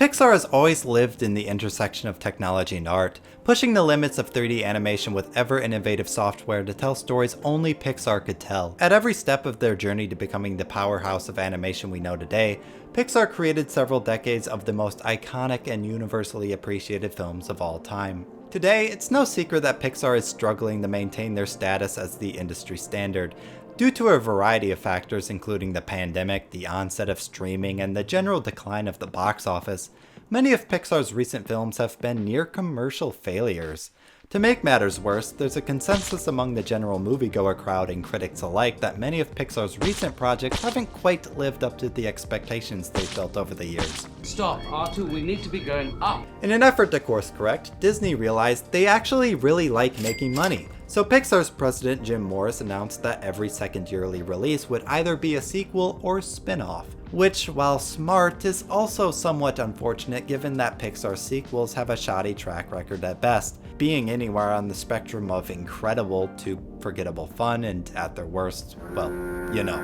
Pixar has always lived in the intersection of technology and art, pushing the limits of 3D animation with ever-innovative software to tell stories only Pixar could tell. At every step of their journey to becoming the powerhouse of animation we know today, Pixar created several decades of the most iconic and universally appreciated films of all time. Today, it's no secret that Pixar is struggling to maintain their status as the industry standard, due to a variety of factors including the pandemic, the onset of streaming, and the general decline of the box office. Many of Pixar's recent films have been near commercial failures. To make matters worse, there's a consensus among the general moviegoer crowd and critics alike that many of Pixar's recent projects haven't quite lived up to the expectations they've built over the years. Stop, R2, we need to be going up. In an effort to course correct, Disney realized they actually really like making money. So Pixar's president Jim Morris announced that every second yearly release would either be a sequel or spin-off, which, while smart, is also somewhat unfortunate given that Pixar's sequels have a shoddy track record at best, being anywhere on the spectrum of incredible to forgettable fun and at their worst, well, you know.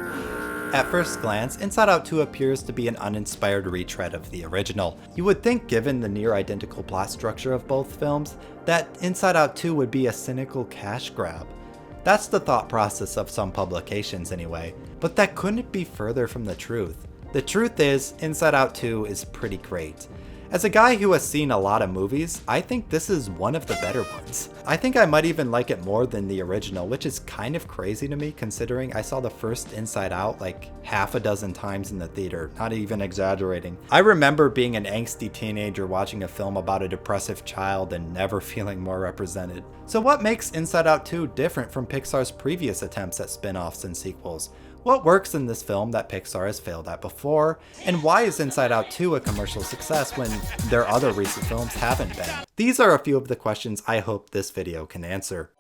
At first glance, Inside Out 2 appears to be an uninspired retread of the original. You would think, given the near-identical plot structure of both films, that Inside Out 2 would be a cynical cash grab. That's the thought process of some publications anyway, but that couldn't be further from the truth. The truth is, Inside Out 2 is pretty great. As a guy who has seen a lot of movies, I think this is one of the better ones. I think I might even like it more than the original, which is kind of crazy to me considering I saw the first Inside Out like half a dozen times in the theater, not even exaggerating. I remember being an angsty teenager watching a film about a depressive child and never feeling more represented. So what makes Inside Out 2 different from Pixar's previous attempts at spin-offs and sequels? What works in this film that Pixar has failed at before? And why is Inside Out 2 a commercial success when their other recent films haven't been? These are a few of the questions I hope this video can answer.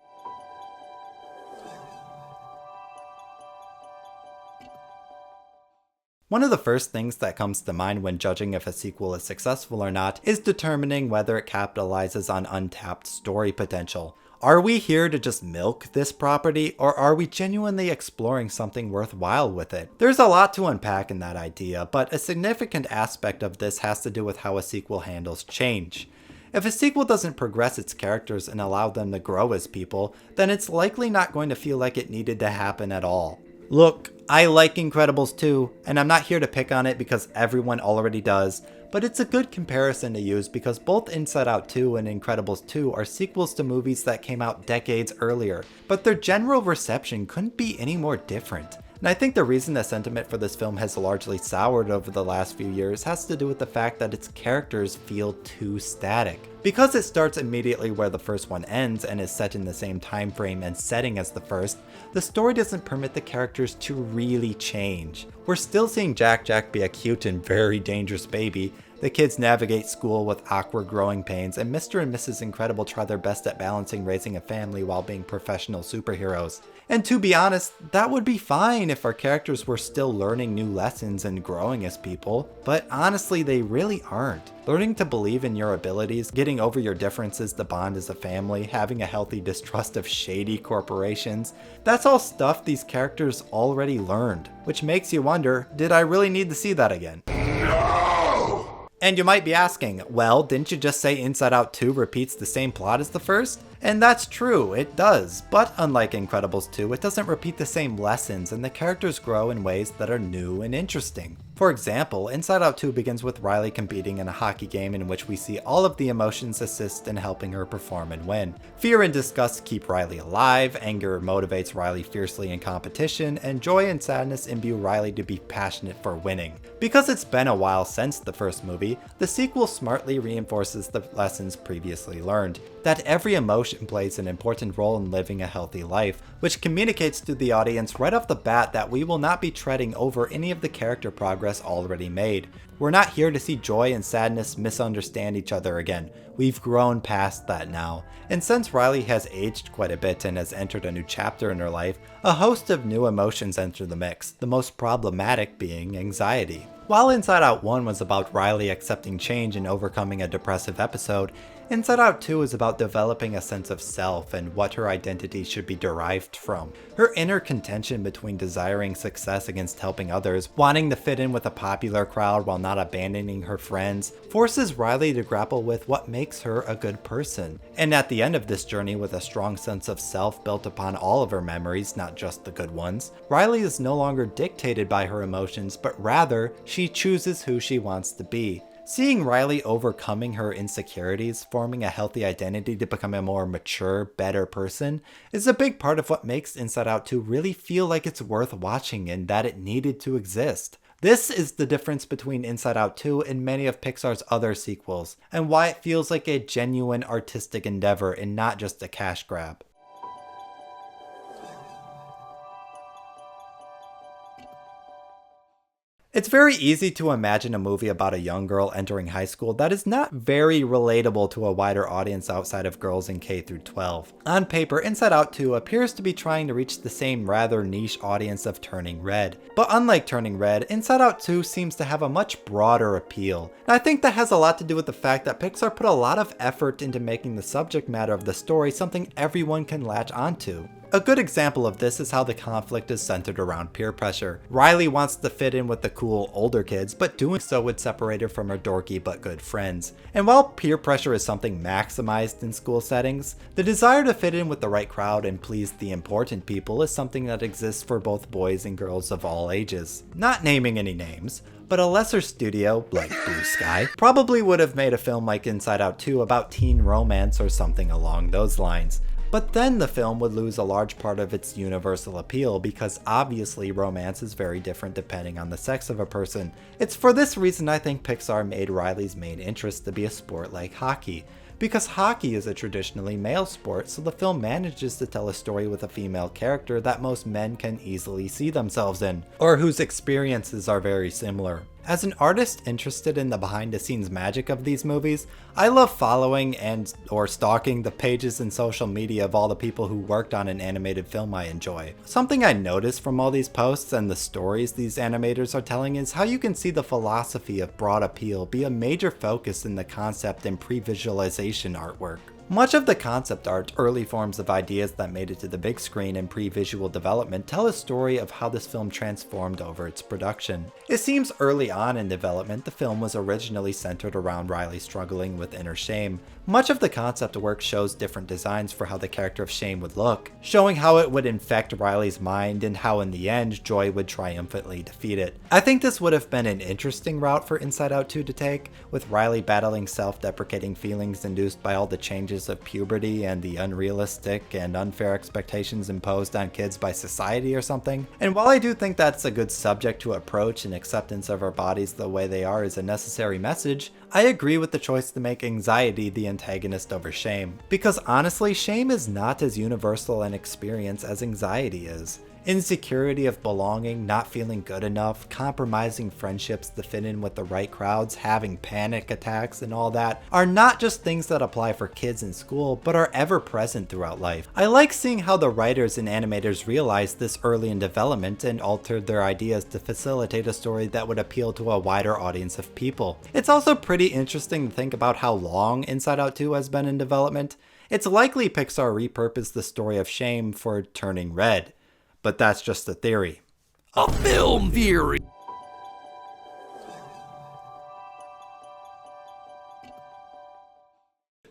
One of the first things that comes to mind when judging if a sequel is successful or not is determining whether it capitalizes on untapped story potential. Are we here to just milk this property, or are we genuinely exploring something worthwhile with it? There's a lot to unpack in that idea, but a significant aspect of this has to do with how a sequel handles change. If a sequel doesn't progress its characters and allow them to grow as people, then it's likely not going to feel like it needed to happen at all. Look, I like Incredibles 2, and I'm not here to pick on it because everyone already does, but it's a good comparison to use because both Inside Out 2 and Incredibles 2 are sequels to movies that came out decades earlier, but their general reception couldn't be any more different. And I think the reason the sentiment for this film has largely soured over the last few years has to do with the fact that its characters feel too static. Because it starts immediately where the first one ends and is set in the same time frame and setting as the first, the story doesn't permit the characters to really change. We're still seeing Jack be a cute and very dangerous baby, the kids navigate school with awkward growing pains, and Mr. and Mrs. Incredible try their best at balancing raising a family while being professional superheroes. And to be honest, that would be fine if our characters were still learning new lessons and growing as people, but honestly they really aren't. Learning to believe in your abilities, getting over your differences to bond as a family, having a healthy distrust of shady corporations, that's all stuff these characters already learned, which makes you wonder, did I really need to see that again? And you might be asking, well, didn't you just say Inside Out 2 repeats the same plot as the first? And that's true, it does, but unlike Incredibles 2, it doesn't repeat the same lessons and the characters grow in ways that are new and interesting. For example, Inside Out 2 begins with Riley competing in a hockey game in which we see all of the emotions assist in helping her perform and win. Fear and disgust keep Riley alive, anger motivates Riley fiercely in competition, and joy and sadness imbue Riley to be passionate for winning. Because it's been a while since the first movie, the sequel smartly reinforces the lessons previously learned, that every emotion plays an important role in living a healthy life, which communicates to the audience right off the bat that we will not be treading over any of the character progress already made. We're not here to see joy and sadness misunderstand each other again. We've grown past that now. And since Riley has aged quite a bit and has entered a new chapter in her life, a host of new emotions enter the mix, the most problematic being anxiety. While Inside Out 1 was about Riley accepting change and overcoming a depressive episode, Inside Out 2 is about developing a sense of self and what her identity should be derived from. Her inner contention between desiring success against helping others, wanting to fit in with a popular crowd while not abandoning her friends, forces Riley to grapple with what makes her a good person. And at the end of this journey, with a strong sense of self built upon all of her memories, not just the good ones, Riley is no longer dictated by her emotions, but rather, she chooses who she wants to be. Seeing Riley overcoming her insecurities, forming a healthy identity to become a more mature, better person, is a big part of what makes Inside Out 2 really feel like it's worth watching and that it needed to exist. This is the difference between Inside Out 2 and many of Pixar's other sequels, and why it feels like a genuine artistic endeavor and not just a cash grab. It's very easy to imagine a movie about a young girl entering high school that is not very relatable to a wider audience outside of girls in K through 12. On paper, Inside Out 2 appears to be trying to reach the same rather niche audience of Turning Red. But unlike Turning Red, Inside Out 2 seems to have a much broader appeal. And I think that has a lot to do with the fact that Pixar put a lot of effort into making the subject matter of the story something everyone can latch onto. A good example of this is how the conflict is centered around peer pressure. Riley wants to fit in with the cool older kids, but doing so would separate her from her dorky but good friends. And while peer pressure is something maximized in school settings, the desire to fit in with the right crowd and please the important people is something that exists for both boys and girls of all ages. Not naming any names, but a lesser studio, like Blue Sky, probably would have made a film like Inside Out 2 about teen romance or something along those lines. But then the film would lose a large part of its universal appeal because obviously romance is very different depending on the sex of a person. It's for this reason I think Pixar made Riley's main interest to be a sport like hockey. Because hockey is a traditionally male sport, so the film manages to tell a story with a female character that most men can easily see themselves in, or whose experiences are very similar. As an artist interested in the behind-the-scenes magic of these movies, I love following or stalking the pages and social media of all the people who worked on an animated film I enjoy. Something I noticed from all these posts and the stories these animators are telling is how you can see the philosophy of broad appeal be a major focus in the concept and pre-visualization artwork. Much of the concept art, early forms of ideas that made it to the big screen and pre-visual development tell a story of how this film transformed over its production. It seems early on in development, the film was originally centered around Riley struggling with inner shame. Much of the concept work shows different designs for how the character of Shame would look, showing how it would infect Riley's mind and how in the end, Joy would triumphantly defeat it. I think this would have been an interesting route for Inside Out 2 to take, with Riley battling self-deprecating feelings induced by all the changes of puberty and the unrealistic and unfair expectations imposed on kids by society or something. And while I do think that's a good subject to approach and acceptance of our bodies the way they are is a necessary message, I agree with the choice to make anxiety the antagonist over shame. Because honestly, shame is not as universal an experience as anxiety is. Insecurity of belonging, not feeling good enough, compromising friendships to fit in with the right crowds, having panic attacks and all that are not just things that apply for kids in school, but are ever present throughout life. I like seeing how the writers and animators realized this early in development and altered their ideas to facilitate a story that would appeal to a wider audience of people. It's also pretty interesting to think about how long Inside Out 2 has been in development. It's likely Pixar repurposed the story of Shame for Turning Red. But that's just a theory. A film theory!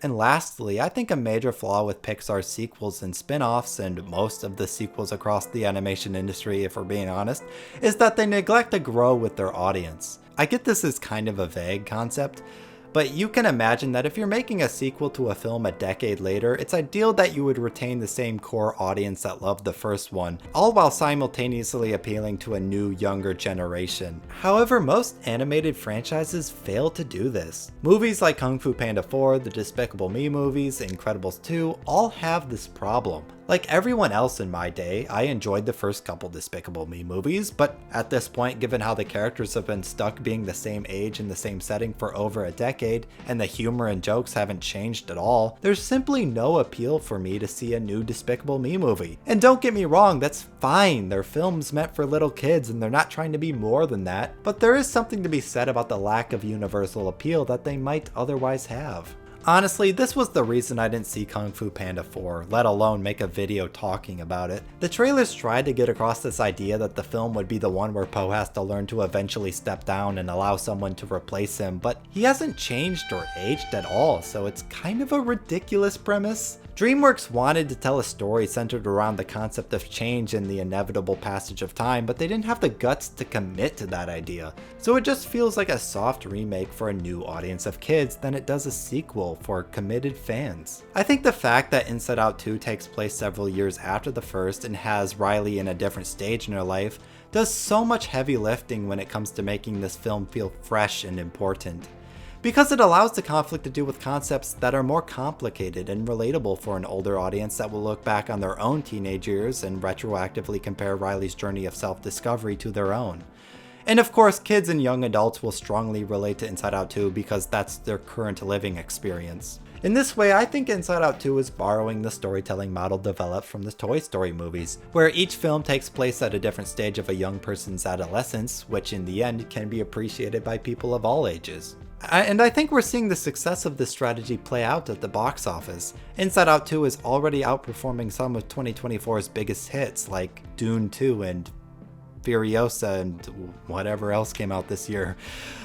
And lastly, I think a major flaw with Pixar's sequels and spin-offs, and most of the sequels across the animation industry if we're being honest, is that they neglect to grow with their audience. I get this is kind of a vague concept, but you can imagine that if you're making a sequel to a film a decade later, it's ideal that you would retain the same core audience that loved the first one, all while simultaneously appealing to a new, younger generation. However, most animated franchises fail to do this. Movies like Kung Fu Panda 4, the Despicable Me movies, Incredibles 2 all have this problem. Like everyone else in my day, I enjoyed the first couple Despicable Me movies, but at this point, given how the characters have been stuck being the same age in the same setting for over a decade, and the humor and jokes haven't changed at all, there's simply no appeal for me to see a new Despicable Me movie. And don't get me wrong, that's fine, they're films meant for little kids and they're not trying to be more than that, but there is something to be said about the lack of universal appeal that they might otherwise have. Honestly, this was the reason I didn't see Kung Fu Panda 4, let alone make a video talking about it. The trailers tried to get across this idea that the film would be the one where Po has to learn to eventually step down and allow someone to replace him, but he hasn't changed or aged at all, so it's kind of a ridiculous premise. DreamWorks wanted to tell a story centered around the concept of change and the inevitable passage of time, but they didn't have the guts to commit to that idea. So it just feels like a soft remake for a new audience of kids than it does a sequel for committed fans. I think the fact that Inside Out 2 takes place several years after the first and has Riley in a different stage in her life does so much heavy lifting when it comes to making this film feel fresh and important. Because it allows the conflict to do with concepts that are more complicated and relatable for an older audience that will look back on their own teenage years and retroactively compare Riley's journey of self-discovery to their own. And of course, kids and young adults will strongly relate to Inside Out 2 because that's their current living experience. In this way, I think Inside Out 2 is borrowing the storytelling model developed from the Toy Story movies, where each film takes place at a different stage of a young person's adolescence, which in the end can be appreciated by people of all ages. And I think we're seeing the success of this strategy play out at the box office. Inside Out 2 is already outperforming some of 2024's biggest hits like Dune 2 and Furiosa and whatever else came out this year,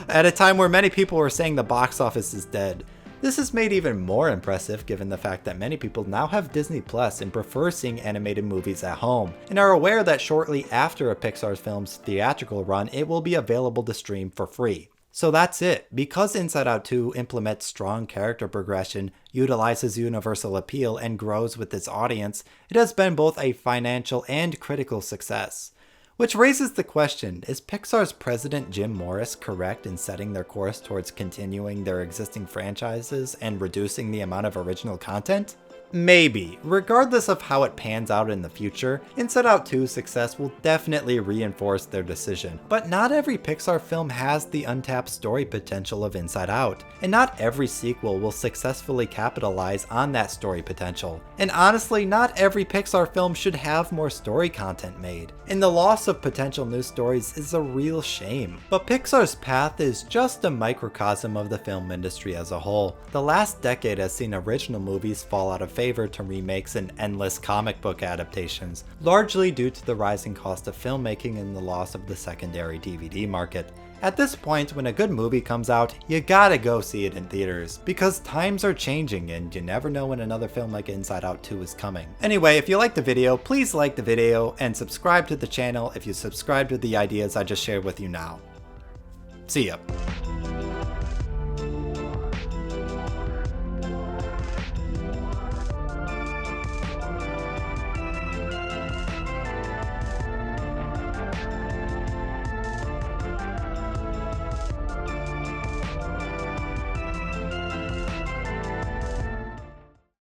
at a time where many people were saying the box office is dead. This is made even more impressive given the fact that many people now have Disney Plus and prefer seeing animated movies at home, and are aware that shortly after a Pixar film's theatrical run, it will be available to stream for free. So that's it. Because Inside Out 2 implements strong character progression, utilizes universal appeal, and grows with its audience, it has been both a financial and critical success. Which raises the question, is Pixar's president Jim Morris correct in setting their course towards continuing their existing franchises and reducing the amount of original content? Maybe. Regardless of how it pans out in the future, Inside Out 2's success will definitely reinforce their decision. But not every Pixar film has the untapped story potential of Inside Out, and not every sequel will successfully capitalize on that story potential. And honestly, not every Pixar film should have more story content made. And the loss of potential new stories is a real shame. But Pixar's path is just a microcosm of the film industry as a whole. The last decade has seen original movies fall out of favor to remakes and endless comic book adaptations, largely due to the rising cost of filmmaking and the loss of the secondary DVD market. At this point, when a good movie comes out, you gotta go see it in theaters, because times are changing and you never know when another film like Inside Out 2 is coming. Anyway, if you liked the video, please like the video and subscribe to the channel if you subscribe to the ideas I just shared with you now. See ya.